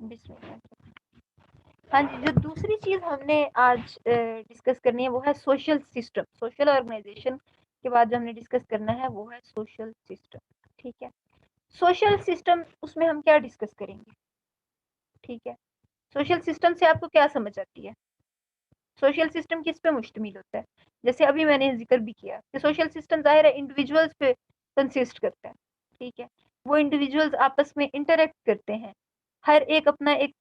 बिस्मिल्लाह। हाँ जी, जो दूसरी चीज़ हमने आज डिस्कस करनी है वो है सोशल सिस्टम। सोशल ऑर्गेनाइजेशन के बाद जो हमने डिस्कस करना है वो है सोशल सिस्टम। ठीक है, सोशल सिस्टम उसमें हम क्या डिस्कस करेंगे? ठीक है, सोशल सिस्टम से आपको क्या समझ आती है? सोशल सिस्टम किस पे मुश्तमिल होता है? जैसे अभी मैंने जिक्र भी किया कि सोशल सिस्टम ज़ाहिर है इंडिविजुअल्स पे कंसिस्ट करता है। ठीक है, वो इंडिविजुअल्स आपस में इंटरेक्ट करते हैं। हर एक अपना एक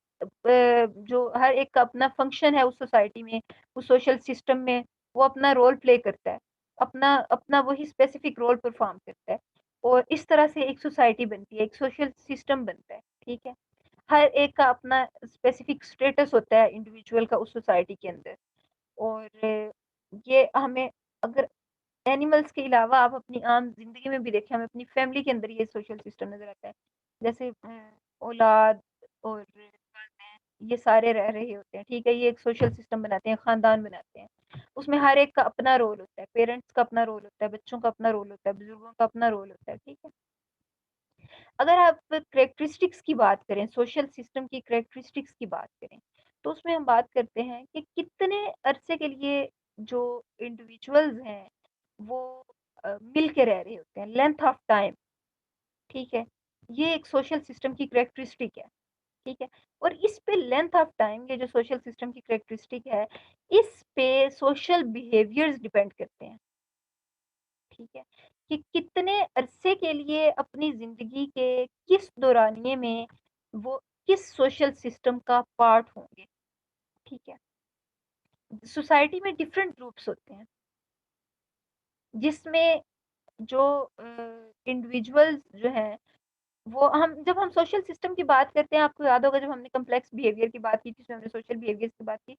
जो हर एक का अपना फंक्शन है उस सोसाइटी में, उस सोशल सिस्टम में, वो अपना रोल प्ले करता है। अपना अपना वही स्पेसिफिक रोल परफॉर्म करता है और इस तरह से एक सोसाइटी बनती है, एक सोशल सिस्टम बनता है। ठीक है, हर एक का अपना स्पेसिफिक स्टेटस होता है इंडिविजुअल का उस सोसाइटी के अंदर। और ये हमें, अगर एनिमल्स के अलावा आप अपनी आम ज़िंदगी में भी देखें, हमें अपनी फैमिली के अंदर ये सोशल सिस्टम नज़र आता है। जैसे औलाद और वालिदैन, ये सारे रह रहे होते हैं, ठीक है? ये एक सोशल सिस्टम बनाते हैं, ख़ानदान बनाते हैं। उसमें हर एक का अपना रोल होता है, पेरेंट्स का अपना रोल होता है, बच्चों का अपना रोल होता है, बुज़ुर्गों का अपना रोल होता है, ठीक है? अगर आप कैरेक्टरिस्टिक्स की बात करें, सोशल सिस्टम की कैरेक्टरिस्टिक्स की बात करें, तो उसमें हम बात करते हैं कि कितने अरसे के लिए जो इंडिविजुअल्स हैं, वो मिल के रह रहे होते हैं, लेंथ ऑफ टाइम। ठीक है, ये एक सोशल सिस्टम की कैरेक्टरिस्टिक है। ठीक है, और इस पे लेंथ ऑफ टाइम, ये जो सोशल सिस्टम की कैरेक्टरिस्टिक है, इस पे सोशल बिहेवियर्स डिपेंड करते हैं। ठीक है, कि कितने अरसे के लिए अपनी ज़िंदगी के किस दौरानिए में वो किस सोशल सिस्टम का पार्ट होंगे। ठीक है, सोसाइटी में डिफरेंट ग्रुप्स होते हैं, जिसमें जो इंडिविजुअल्स जो हैं, वो हम जब हम सोशल सिस्टम की बात करते हैं, आपको याद होगा जब हमने कॉम्प्लेक्स बिहेवियर की बात की थी, उसमें हमने सोशल बिहेवियर्स की बात की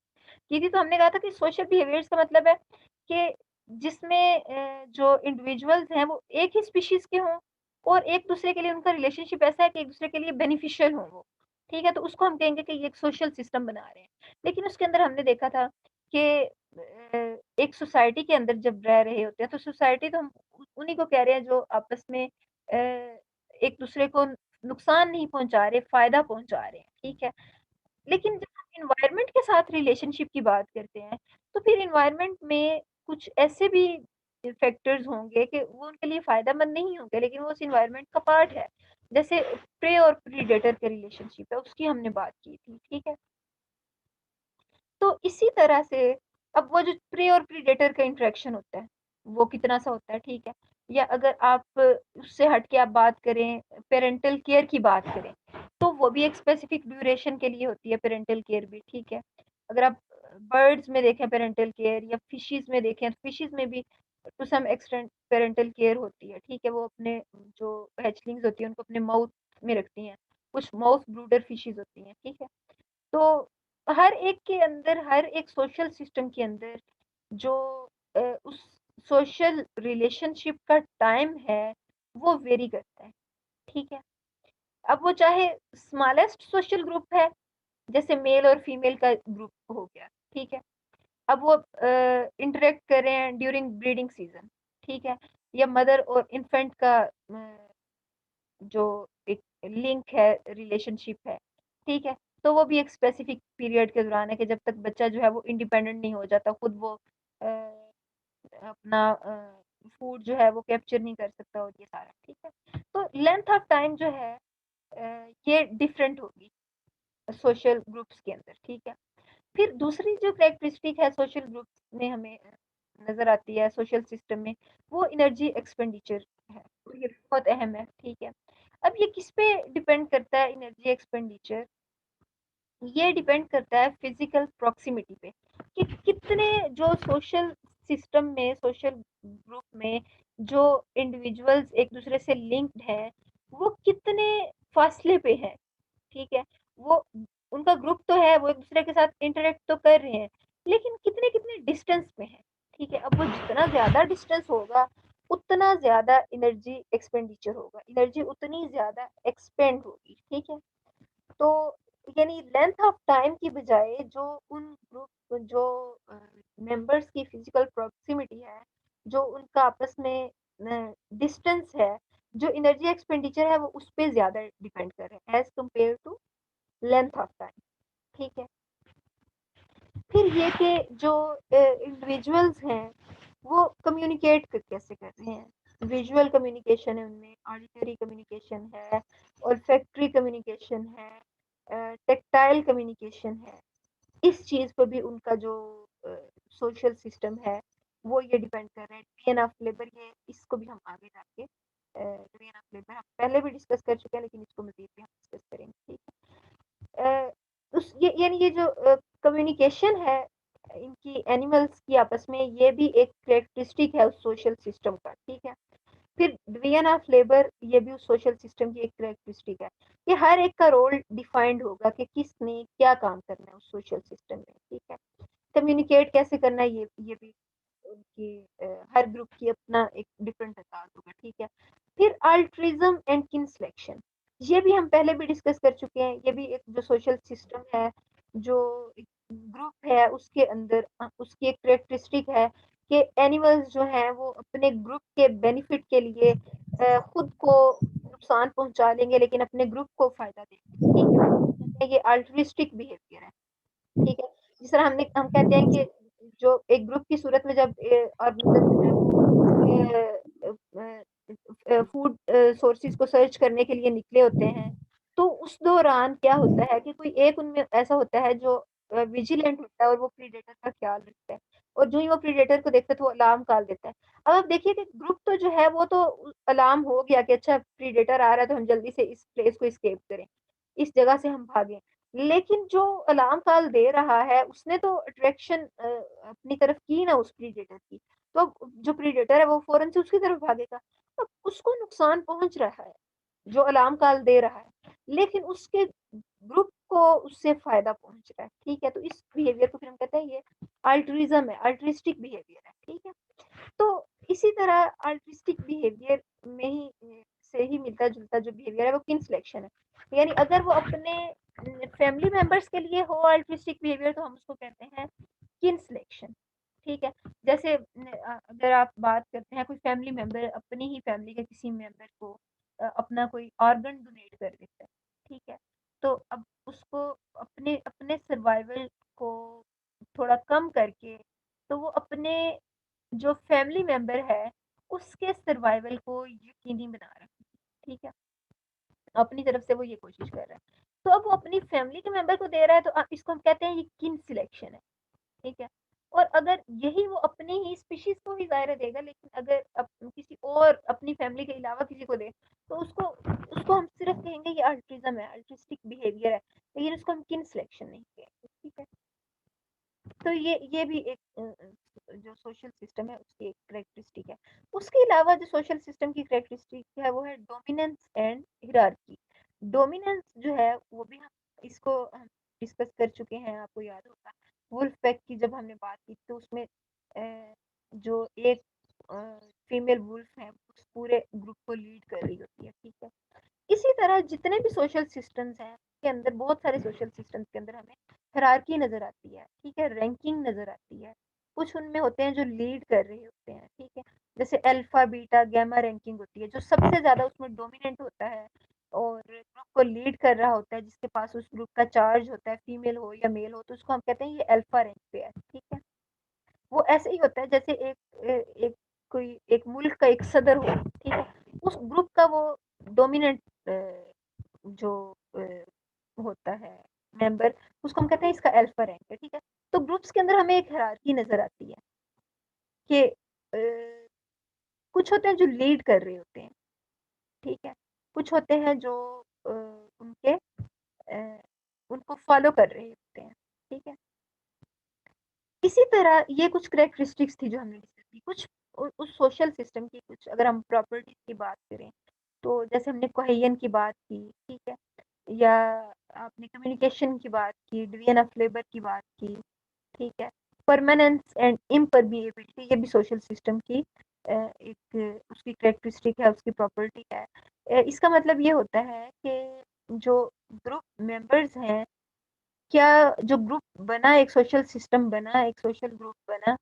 थी, तो हमने कहा था कि सोशल बिहेवियर्स का मतलब है कि जिसमें जो इंडिविजुअल्स हैं वो एक ही स्पीशीज़ के हों और एक-दूसरे के लिए उनका रिलेशनशिप ऐसा है कि एक-दूसरे के लिए बेनिफिशियल हों वो। ठीक है? तो उसको हम कहेंगे कि ये एक सोशल सिस्टम बना रहे हैं। लेकिन उसके अंदर हमने देखा था कि एक सोसाइटी के अंदर जब रह रहे होते हैं, तो सोसाइटी तो हम उन्हीं को कह रहे हैं जो आपस में एक-दूसरे को नुकसान नहीं पहुँचा रहे, फ़ायदा पहुँचा रहे हैं, ठीक है? लेकिन जब हम एनवायरनमेंट के साथ रिलेशनशिप की बात करते हैं, तो फिर एनवायरनमेंट में कुछ ऐसे भी फैक्टर्स होंगे कि वो उनके लिए फ़ायदेमंद नहीं होंगे, लेकिन वो उस एनवायरनमेंट का पार्ट है। जैसे प्रे और प्रीडेटर का रिलेशनशिप है, उसकी हमने बात की थी, ठीक है? तो इसी तरह से अब वो जो प्रे और प्रीडेटर का इंटरेक्शन होता है, वो कितना-सा होता है, ठीक है? या अगर आप उससे हट के आप बात करें, पैरेंटल केयर की बात करें, तो वो भी एक स्पेसिफिक ड्यूरेशन के लिए होती है पैरेंटल केयर भी, ठीक है? अगर आप बर्ड्स में देखें पैरेंटल केयर या फिशेज़ में देखें, तो फिशेज़ में भी to some extent parental care होती है, ठीक है? वो अपने जो हैचलिंग्स होती हैं, उनको अपने माउथ में रखती हैं। कुछ माउथ ब्रूडर फिशेज़ होती हैं, ठीक है? तो हर एक के अंदर, हर एक सोशल सिस्टम के अंदर जो उस सोशल रिलेशनशिप का टाइम है, वो वेरी करता है, ठीक है? अब वो चाहे स्मॉलेस्ट सोशल ग्रुप है, जैसे मेल और फीमेल का ग्रुप हो गया, ठीक है? अब वो इंटरैक्ट कर रहे हैं ड्यूरिंग ब्रीडिंग सीज़न, ठीक है? या मदर और इन्फेंट का जो एक लिंक है, रिलेशनशिप है, ठीक है? तो वो भी एक स्पेसिफिक पीरियड के दौरान है कि जब तक बच्चा जो है वो इंडिपेंडेंट नहीं हो जाता, खुद वो अपना फूड जो है वो कैप्चर नहीं कर सकता और ये सारा, ठीक है? तो लेंथ ऑफ टाइम जो है ये डिफरेंट होगी सोशल ग्रुप्स के अंदर, ठीक है? फिर दूसरी जो कैरेक्टरिस्टिक है सोशल ग्रुप्स में हमें नज़र आती है सोशल सिस्टम में, वो एनर्जी एक्सपेंडिचर है और ये बहुत अहम है, ठीक है? अब ये किस पे डिपेंड करता है एनर्जी एक्सपेंडिचर? ये डिपेंड करता है फिज़िकल प्रॉक्सिमिटी पे, कि कितने जो सोशल सिस्टम में, सोशल ग्रुप में जो इंडिविजुअल्स एक-दूसरे से लिंक्ड हैं, वो कितने फासले पे हैं, ठीक है? वो उनका ग्रुप तो है, वो एक-दूसरे के साथ इंटरैक्ट तो कर रहे हैं, लेकिन कितने-कितने डिस्टेंस पे हैं, ठीक है? अब वो जितना ज़्यादा डिस्टेंस होगा, उतना ज़्यादा एनर्जी एक्सपेंडिचर होगा, एनर्जी उतनी ज़्यादा एक्सपेंड होगी, ठीक है? तो यानी लेंथ ऑफ टाइम की बजाय जो उन ग्रुप जो मेंबर्स की फिजिकल प्रॉक्सिमिटी है, जो उनका आपस में डिस्टेंस है, जो एनर्जी एक्सपेंडिचर है वो उस पे ज़्यादा डिपेंड कर रहे हैं as compare to length of time, ठीक है। फिर ये कि जो इंडिविजुअल्स हैं वो कम्युनिकेट कैसे कर रहे हैं। विजुअल कम्युनिकेशन है उनमें, ऑडिटरी कम्युनिकेशन है, ऑल्फैक्टरी कम्युनिकेशन है, टेक्टाइल कम्युनिकेशन है। इस चीज़ पर भी उनका जो सोशल सिस्टम है वो ये डिपेंड कर रहा है। डिवीजन ऑफ लेबर, ये इसको भी हम आगे जाके डिवीजन ऑफ लेबर हम पहले भी डिस्कस कर चुके हैं, लेकिन इसको मज़ीद भी हम डिस्कस करेंगे, ठीक है। उस ये यानी ये जो कम्युनिकेशन है इनकी एनिमल्स की आपस में, ये भी एक कैरेक्टरिस्टिक है उस सोशल सिस्टम का, ठीक है। फिर डिवीजन ऑफ लेबर, ये भी उस सोशल सिस्टम की एक कैरेक्टरिस्टिक है कि हर एक का रोल डिफाइंड होगा कि किसने क्या काम करना है उस सोशल सिस्टम में, ठीक है। कम्युनिकेट कैसे करना है, ये भी उनकी हर ग्रुप की अपना एक डिफरेंट अंदाज होगा, ठीक है। फिर अल्ट्रिज्म एंड किन सिलेक्शन, ये भी हम पहले भी डिस्कस कर चुके हैं। ये भी एक जो सोशल सिस्टम है, जो ग्रुप है उसके अंदर उसकी एक कैरेक्टरिस्टिक है कि एनिमल्स जो हैं वो अपने ग्रुप के बेनिफिट के लिए खुद को नुकसान पहुंचा लेंगे लेकिन अपने ग्रुप को फायदा देंगे, ठीक है। कहते हैं ये अल्ट्रिस्टिक बिहेवियर है, ठीक है। जिस तरह हम कहते हैं कि जो एक ग्रुप की सूरत में जब ऑर्गेनिज्म जो है वो फूड सोर्सेज को सर्च करने के लिए निकले होते हैं, तो उस दौरान क्या होता है कि कोई एक उनमें ऐसा होता है जो विजिलेंट होता है और वो प्रीडेटर का ख्याल रखता है, और जो ही वो प्रीडेटर को देखता है तो वो अलार्म कॉल देता है। अब आप देखिए कि ग्रुप तो जो है वो तो अलार्म हो गया कि अच्छा प्रीडेटर आ रहा है तो हम जल्दी से इस प्लेस को एस्केप करें, इस जगह से हम भागें। लेकिन जो अलार्म कॉल दे रहा है उसने तो अट्रैक्शन अपनी तरफ की ना उस प्रीडेटर की, तो अब जो प्रीडेटर है वो फौरन से उसकी तरफ भागेगा। अब उसको नुकसान पहुंच रहा है जो अलार्म कॉल दे रहा है, लेकिन उसके ग्रुप को उससे फायदा पहुंच रहा है, ठीक है। तो इस बिहेवियर को फिर हम कहते हैं ये अल्ट्रिज्म है, अल्ट्रिस्टिक बिहेवियर है, ठीक है। तो इसी तरह अल्ट्रिस्टिक बिहेवियर में ही से ही मिलता जुलता जो बिहेवियर है वो किन सिलेक्शन है। यानी अगर वो अपने फैमिली मेंबर्स के लिए हो अल्ट्रिस्टिक बिहेवियर तो हम उसको कहते हैं किन सिलेक्शन, ठीक है। जैसे अगर आप बात करते हैं कोई फैमिली मेंबर अपनी ही फैमिली के किसी मेंबर को अपना कोई ऑर्गन डोनेट कर देता है, ठीक है। तो अब उसको अपने अपने सर्वाइवल को थोड़ा कम करके तो वो अपने जो फैमिली मेंबर है उसके सर्वाइवल को यकीनी बना रहा है, ठीक है। अपनी तरफ से वो ये कोशिश कर रहा है, तो अब वो अपनी फैमिली के मेंबर को दे रहा है तो इसको हम कहते हैं ये किन सिलेक्शन है, ठीक है। और अगर यही वो अपनी ही स्पीशीज को ही ज़ाहिर है देगा, लेकिन अगर किसी और अपनी फैमिली के अलावा किसी को दे तो उसको उसको हम सिर्फ कहेंगे ये अल्ट्रिज्म है, अल्ट्रिस्टिक बिहेवियर है, लेकिन उसको हम किन सिलेक्शन नहीं कहेंगे, ठीक है। तो ये भी एक जो सोशल सिस्टम है उसकी एक कैरेक्टरिस्टिक है। उसके अलावा जो सोशल सिस्टम की कैरेक्टरिस्टिक है वो है डोमिनेंस एंड हिरार्की। डोमिनेंस जो है वो भी हम इसको हम डिस्कस कर चुके हैं, आपको याद होगा वुल्फ पैक की जब हमने बात की तो उसमें जो एक फीमेल वुल्फ है उस पूरे ग्रुप को लीड कर रही होती है, ठीक है। इसी तरह जितने भी सोशल सिस्टम्स हैं के अंदर बहुत सारे सोशल सिस्टम्स के अंदर हमें हायरार्की नजर आती है, ठीक है, रैंकिंग नजर आती है। कुछ उनमें होते हैं जो लीड कर रहे होते हैं, ठीक है। जैसे अल्फा बीटा गामा रैंकिंग होती है, जो सबसे ज्यादा उसमें डोमिनेंट होता है और ग्रुप को लीड कर रहा होता है, जिसके पास उस ग्रुप का चार्ज होता है, फीमेल हो या मेल हो, तो उसको हम कहते हैं ये अल्फा रैंक पे है, ठीक है। वो ऐसे ही होता है जैसे एक कोई एक मुल्क का एक सदर हो, ठीक है। उस ग्रुप का वो डोमिनेंट जो होता है मेंबर, उसको हम कहते हैं इसका अल्फा रैंक है, ठीक है। तो ग्रुप्स के अंदर हमें एक हायरार्की नजर आती है कि कुछ होते हैं जो लीड कर रहे होते हैं, ठीक है। कुछ होते हैं जो उनके उनको फॉलो कर रहे होते हैं, ठीक है। इसी तरह ये कुछ कैरेक्टरिस्टिक्स थी जो हमने डिस्कस की। कुछ उस सोशल सिस्टम की कुछ अगर हम प्रॉपर्टीज की बात करें तो जैसे हमने कोहेजन की बात की, ठीक है, या आपने कम्युनिकेशन की बात की, डिवीजन ऑफ लेबर की बात की, ठीक है। परमानेंस एंड इम्परमिएबिलिटी, ये भी सोशल सिस्टम की एक उसकी कैरेक्टरिस्टिक है, उसकी प्रॉपर्टी है। इसका मतलब ये होता है कि जो ग्रुप मेंबर्स हैं, क्या जो ग्रुप बना, एक सोशल सिस्टम बना, एक सोशल ग्रुप बना,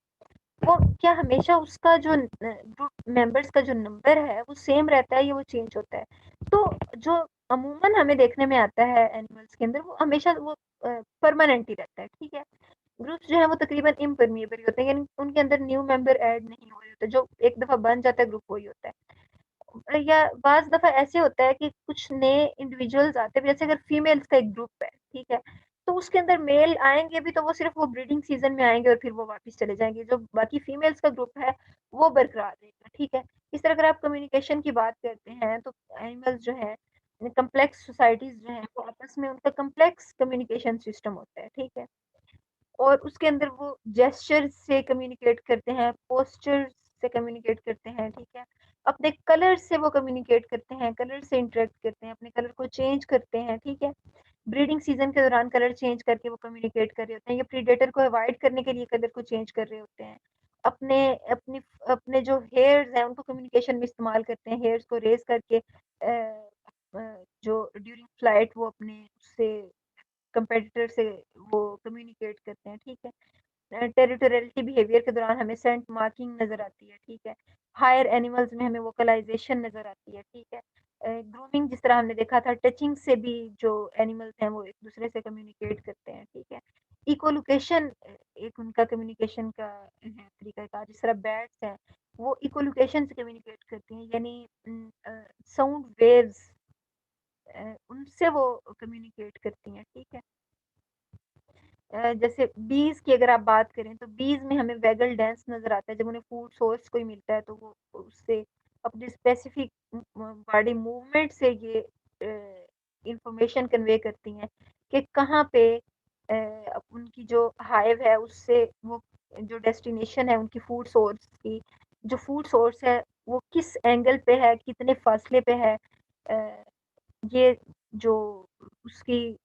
वो क्या हमेशा उसका जो ग्रुप मेंबर्स का जो नंबर है वो सेम रहता है या वो चेंज होता है। तो जो अमूमन हमें देखने में आता है एनिमल्स के अंदर वो हमेशा वो परमानेंट ही रहता है, ठीक है। ग्रुप्स जो है वो तकरीबन इम्परमिएबल होते हैं, यानी उनके अंदर न्यू मेंबर ऐड नहीं हो रहे होते, जो एक दफ़ा बन जाता है ग्रुप वही होता है। या बाज़ दफ़ा ऐसे होता है कि कुछ नए इंडिविजुअल्स आते हैं, जैसे अगर फीमेल्स का एक ग्रुप है, ठीक है, तो उसके अंदर मेल आएँगे भी तो वो सिर्फ़ वो ब्रीडिंग सीज़न में आएँगे और फिर वो वापस चले जाएँगे, जो बाकी फीमेल्स का ग्रुप है, वो बरकरार रहेगा, ठीक है। इस तरह अगर आप कम्युनिकेशन की बात करते हैं, तो एनिमल्स जो हैं, कॉम्प्लेक्स सोसाइटीज़ जो हैं, वो आपस में उनका कॉम्प्लेक्स कम्युनिकेशन सिस्टम होता है, ठीक है। और उसके अंदर वो जेस्चर से कम्युनिकेट करते हैं, पोस्चर से कम्युनिकेट करते हैं, ठीक है। अपने कलर से वो कम्युनिकेट करते हैं, कलर से इंटरेक्ट करते हैं, अपने कलर को चेंज करते हैं, ठीक है। ब्रीडिंग सीज़न के दौरान कलर चेंज करके वो कम्युनिकेट कर रहे होते हैं या प्रीडेटर को अवॉइड करने के लिए कलर को चेंज कर रहे होते हैं। अपने अपनी अपने जो हेयर्स हैं, उनको कम्युनिकेशन में इस्तेमाल करते हैं, हेयर्स को रेज़ करके जो ड्यूरिंग फ्लाइट वो अपने उससे कंपेटिटर से वो कम्युनिकेट करते हैं, ठीक है। टेरिटोरियलिटी बिहेवियर के दौरान हमें सेंट मार्किंग नज़र आती है, ठीक है। हायर एनिमल्स में हमें वोकलाइज़ेशन नज़र आती है, ठीक है। ग्रूमिंग जिस तरह हमने देखा था, टचिंग से भी जो एनिमल्स हैं वो एक-दूसरे से कम्युनिकेट करते हैं, ठीक है। इकोलोकेशन एक उनका कम्युनिकेशन का है तरीक़ाकार, जिस तरह बैट्स हैं, वो इकोलोकेशन से कम्युनिकेट करती हैं, यानी साउंड वेव्स उनसे वो कम्युनिकेट करती हैं, ठीक है। जैसे बीज़ की अगर आप बात करें तो बीज़ में हमें वैगल डांस नज़र आता है, जब उन्हें फूड सोर्स कोई मिलता है तो वो उससे अपने स्पेसिफिक बॉडी मूवमेंट से ये इंफॉर्मेशन कन्वे करती हैं कि कहाँ पे उनकी जो हाइव है उससे वो जो डेस्टिनेशन है उनकी फूड सोर्स की, जो फूड सोर्स है वो किस एंगल पे है, कितने फासले पे है, अ, ये जो उसकी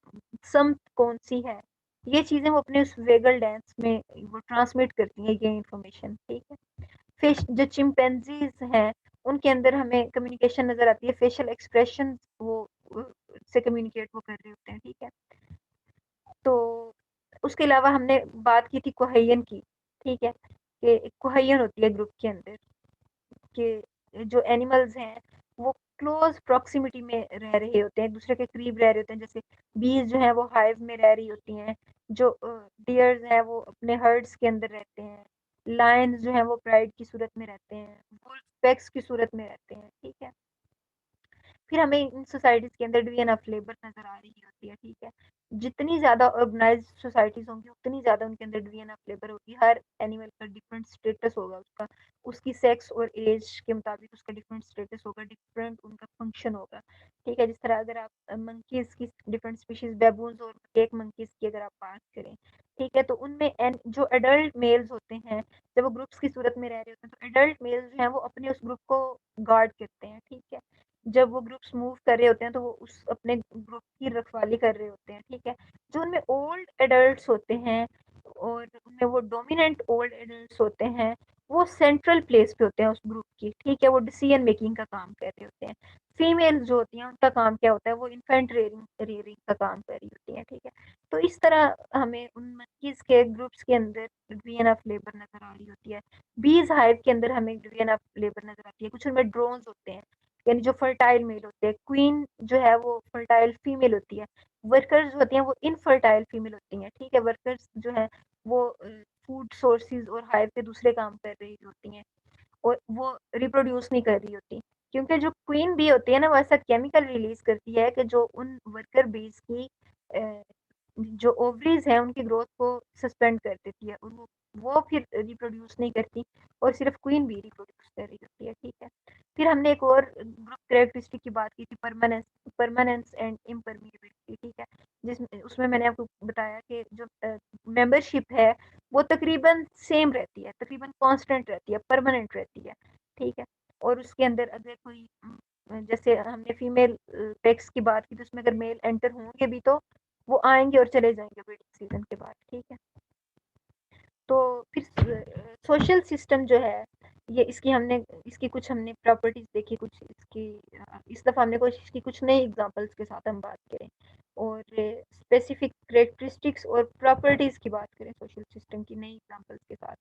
समत कौन-सी है, ये चीज़ें वो अपने उस वेगल डांस में वो ट्रांसमिट करती हैं ये इन्फॉर्मेशन, ठीक है। फिश जो चिंपैंज़ीज़ हैं, उनके अंदर हमें कम्युनिकेशन नज़र आती है, फेशियल एक्सप्रेशंस वो से कम्युनिकेट वो कर रहे होते हैं, ठीक है। तो उसके अलावा हमने बात की थी कोहेजन की, ठीक है, कि कोहेजन होती है ग्रुप के अंदर, कि जो एनिमल्स हैं, वो क्लोज़ प्रॉक्सिमिटी में रह रहे होते हैं, एक-दूसरे के करीब रह रहे होते हैं, जैसे बीज़ जो हैं वो हाइव में रह रही होती हैं, जो डियर्स हैं वो अपने हर्ड्स के अंदर रहते हैं, लायंस जो हैं वो प्राइड की सूरत में रहते हैं, वुल्फ पैक्स की सूरत में रहते हैं, ठीक है। फिर हमें इन सोसाइटीज़ के अंदर डिवीज़न ऑफ लेबर नज़र आ रही होती है, ठीक है। जितनी ज़्यादा ऑर्गनाइज़्ड सोसाइटीज़ होंगी, उतनी ज़्यादा उनके अंदर डिवीज़न ऑफ लेबर होगी। हर एनिमल का डिफरेंट स्टेटस होगा उसका, उसकी सेक्स और एज के मुताबिक उसका डिफरेंट स्टेटस होगा, डिफरेंट उनका फंक्शन होगा, ठीक है। जिस तरह अगर आप मंकीज़ की डिफरेंट स्पीशीज़ बैबून्स और केक मंकीज़ की अगर आप बात करें, ठीक है, तो उनमें जो एडल्ट मेल्स होते हैं, जब वो ग्रुप्स की सूरत में रह रहे होते हैं, तो एडल्ट मेल्स जो हैं वो अपने उस ग्रुप को गार्ड करते हैं, ठीक है। जब वो ग्रुप्स मूव कर रहे होते हैं तो वो उस अपने ग्रुप की रखवाली कर रहे होते हैं, ठीक है। जो उनमें ओल्ड एडल्ट्स होते हैं और उनमें वो डोमिनेंट ओल्ड एडल्ट्स होते हैं, वो सेंट्रल प्लेस पे होते हैं उस ग्रुप की, ठीक है, वो डिसीजन मेकिंग का काम कर रहे होते हैं। फीमेल्स जो होती हैं उनका काम क्या होता है, वो इन्फेंट रेयरिंग रेयरिंग का काम कर रही होती हैं, ठीक है। तो इस तरह हमें उन मंकीज़ के ग्रुप्स के अंदर डिवीज़न ऑफ लेबर नज़र आ रही होती है। बीज़ हाइव के अंदर हमें डिवीज़न ऑफ लेबर नज़र आती है, कुछ उनमें ड्रोन्स होते हैं, यानी जो फर्टाइल मेल होते हैं, क्वीन जो है वो फर्टाइल फीमेल होती है, वर्कर्स होती हैं वो इनफर्टाइल फीमेल होती हैं, ठीक है। वर्कर्स जो हैं वो फूड सोर्सेज और हाइव पे दूसरे काम कर रही होती हैं और वो रिप्रोड्यूस नहीं कर रही होती, क्योंकि जो क्वीन बी होती है ना वो ऐसा केमिकल रिलीज करती है कि जो उन वर्कर बीज की जो ओवरीज हैं उनकी ग्रोथ को सस्पेंड कर देती है और वो फिर रिप्रोड्यूस नहीं करती और सिर्फ क्वीन बी रिप्रोड्यूस कर रही होती है, ठीक है। फिर हमने एक और ग्रुप कैरेक्टरिस्टिक की बात की थी, परमानेंस एंड इम्परमिएबिलिटी, ठीक है, जिसमें उसमें मैंने आपको बताया कि जो मेंबरशिप है वो तकरीबन सेम रहती है, तकरीबन कांस्टेंट रहती है, परमानेंट रहती है, ठीक है। और उसके अंदर अगर कोई जैसे हमने फीमेल पेक्स की बात की तो उसमें अगर मेल एंटर होंगे भी तो वो आएंगे और चले जाएंगे ब्रीडिंग सीजन के बाद, ठीक है। तो फिर सोशल सिस्टम जो है ये इसकी कुछ हमने प्रॉपर्टीज देखी, कुछ इसकी इस दफ़ा हमने कोशिश की कुछ नए एग्जांपल्स के साथ हम बात करें और स्पेसिफिक कैरेक्टरिस्टिक्स और प्रॉपर्टीज़ की बात करें सोशल सिस्टम की नई एग्जांपल्स के साथ।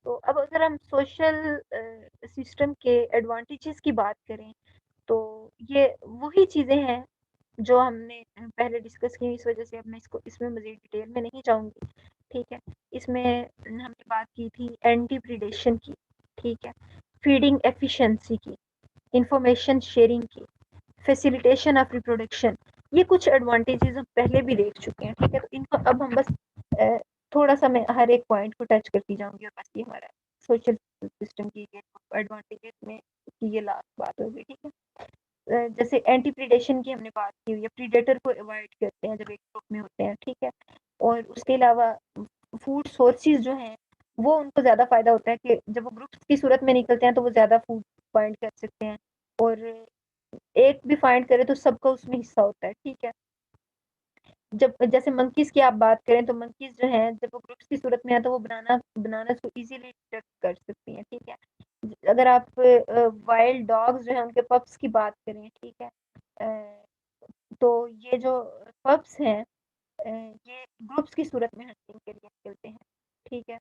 तो अब अगर हम सोशल सिस्टम के एडवांटेजेस की बात करें तो ये वही चीज़ें हैं जो हमने पहले डिस्कस की इस वजह से अब मैं इसको इसमें मज़ीद डिटेल में नहीं जाऊँगी, ठीक है? इसमें हमने बात की थी एंटी प्रिडेशन की, ठीक है? फीडिंग एफिशिएंसी की, इंफॉर्मेशन शेयरिंग की, फैसिलिटेशन ऑफ रिप्रोडक्शन, ये कुछ एडवांटेजेस हम पहले भी देख चुके हैं, ठीक है? तो इनको अब हम बस थोड़ा-सा मैं हर एक पॉइंट को टच करती जाऊँगी और बस ये हमारा सोशल सिस्टम की ये एडवांटेजेस में की ये लास्ट बात होगी, ठीक है? जैसे एंटी प्रिडेशन की हमने बात की हुई है, प्रीडेटर को अवॉइड करते हैं जब एक ग्रुप में होते हैं, ठीक है? और उसके अलावा फूड सोर्सेज़ जो हैं, वो उनको ज़्यादा फ़ायदा होता है कि जब वो ग्रुप्स की सूरत में निकलते हैं, तो वो ज़्यादा फूड फाइंड कर सकते हैं और एक भी फाइंड करे तो सबका उसमें हिस्सा होता है, ठीक है? जब जैसे मंकीज़ की आप बात करें तो मंकीज़ जो हैं जब वो ग्रुप्स की सूरत में है तो वो बनानास को इज़िली डिटेक्ट कर सकती हैं, ठीक है? अगर आप वाइल्ड डॉग्स जो हैं उनके पप्स की बात करें, ठीक है? अ, तो ये जो पप्स हैं ये ग्रुप्स की सूरत में हंटिंग के लिए निकलते हैं, ठीक है?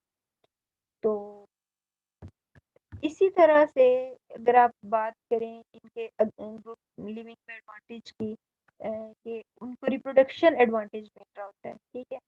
तो इसी तरह से अगर आप बात करें इनके ग्रुप लिविंग में एडवांटेज की कि उनको रिप्रोडक्शन एडवांटेज मिल रहा होता है, ठीक है?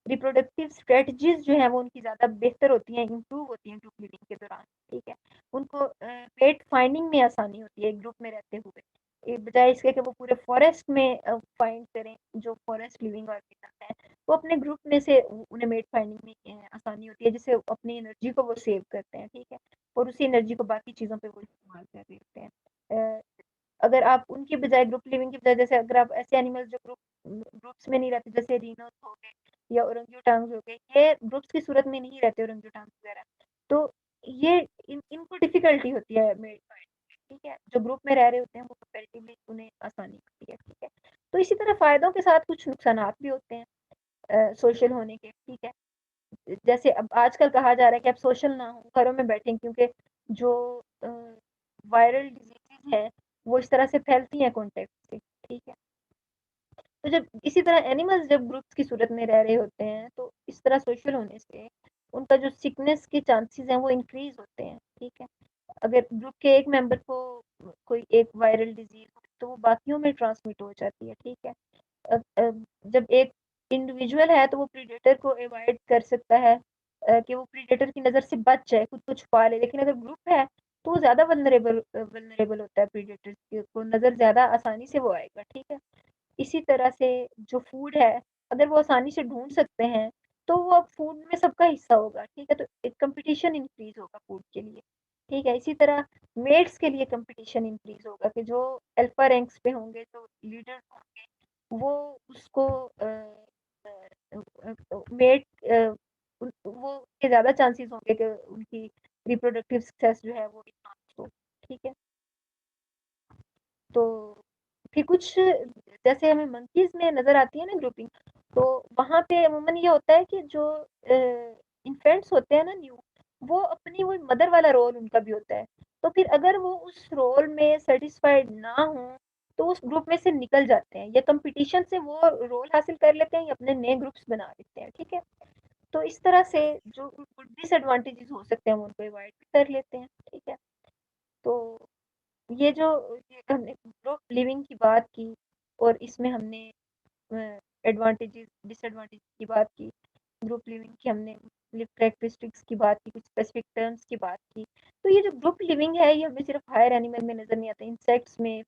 रिप्रोडक्टिव स्ट्रेटजीज जो हैं वो उनकी ज़्यादा बेहतर होती हैं, इम्प्रूव होती हैं ग्रुप लिविंग के दौरान, ठीक है? उनको पेट फाइंडिंग में आसानी होती है ग्रुप में रहते हुए। बजाय इसके कि वो पूरे फॉरेस्ट में फाइंड करें, जो फॉरेस्ट लिविंग ऑर्गेनिज़्म हैं, वो अपने ग्रुप में से उन्हें मेट फाइंडिंग में आसानी होती है, जिससे अपनी एनर्जी को वो सेव करते हैं, ठीक है? और उसी एनर्जी को बाकी चीज़ों पे वो इस्तेमाल कर रहे होते हैं। अ, अगर आप उनकी बजाय ग्रुप लिविंग की बजाय जैसे अगर आप ऐसे एनिमल्स जो ग्रुप्स में नहीं रहते जैसे रिनोस हो गए या ओरंगुटान्स हो गए, ये ग्रुप्स की सूरत में नहीं रहते ओरंगुटान्स वगैरह। तो ये इनको डिफ़िकल्टी होती है मेट फाइंड में, ठीक है? जो ग्रुप में रह रहे होते हैं वो कंपैरेटिवली उन्हें आसानी होती है, ठीक है? तो इसी तरह फ़ायदों के साथ कुछ नुकसानात भी होते हैं सोशल होने के, ठीक है? जैसे अब आजकल कहा जा रहा है कि आप सोशल ना हो, घरों में बैठें क्योंकि जो अ, वायरल डिज़ीज़ेज़ हैं, वो इस तरह से फैलती हैं कॉन्टैक्ट से, ठीक है? तो जब इसी तरह एनिमल्स जब ग्रुप्स की सूरत में रह रहे होते हैं, तो इस तरह सोशल होने से उनका जो सिकनेस के चांसेज़ हैं, वो इंक्रीज़ होते हैं, ठीक है? अगर ग्रुप के एक मेंबर को कोई एक वायरल डिज़ीज़ हो, तो वो बाकियों में ट्रांसमिट हो जाती है, ठीक है? अ अ, जब एक इंडिविजुअल है तो वो प्रेडेटर को अवॉइड कर सकता है कि वो प्रेडेटर की नज़र से बच जाए, खुद को छुपा ले। लेकिन अगर ग्रुप है तो वो ज़्यादा वल्नरेबल होता है प्रेडेटर्स को नज़र ज़्यादा आसानी से वो आएगा, ठीक है? इसी तरह से जो फूड है, अगर वो आसानी से ढूँढ सकते हैं, तो वो अब फूड में सबका हिस्सा होगा, ठीक है? तो एक कॉम्पिटिशन इंक्रीज़ होगा फूड के लिए, ठीक है? इसी तरह मेट्स के लिए कॉम्पिटिशन इंक्रीज़ होगा कि जो अल्फा रैंक्स पे होंगे, जो लीडर्स होंगे, वो उसको मेट वो के ज़्यादा चांसेस होंगे कि उनकी रिप्रोडक्टिव सक्सेस जो है वो इन्हांस हो, ठीक है? तो फिर कुछ जैसे हमें मंकीज़ में नज़र आती है ना ग्रुपिंग, तो वहाँ पे अमूमन ये होता है कि जो इन्फेंट्स होते हैं ना न्यू, वो अपनी वो मदर वाला रोल उनका भी होता है। तो फिर अगर वो उस रोल में सैटिस्फाइड ना हों, तो उस ग्रुप में से निकल जाते हैं या कॉम्पिटिशन से वो रोल हासिल कर लेते हैं या अपने नए ग्रुप्स बना लेते हैं, ठीक है? तो इस तरह से जो डिसएडवांटेजेस हो सकते हैं, हम उनको अवॉइड भी कर लेते हैं, ठीक है? तो ये जो ये हमने ग्रुप लिविंग की बात की और इसमें हमने एडवांटेजेस डिसएडवांटेजेस की बात की, ग्रुप लिविंग की हमने लिव कैरेक्टरिस्टिक्स की बात की, कुछ स्पेसिफिक टर्म्स की बात की। तो ये जो ग्रुप लिविंग है ये हमें सिर्फ हायर एनिमल में नज़र नहीं आता, इंसेक्ट्स में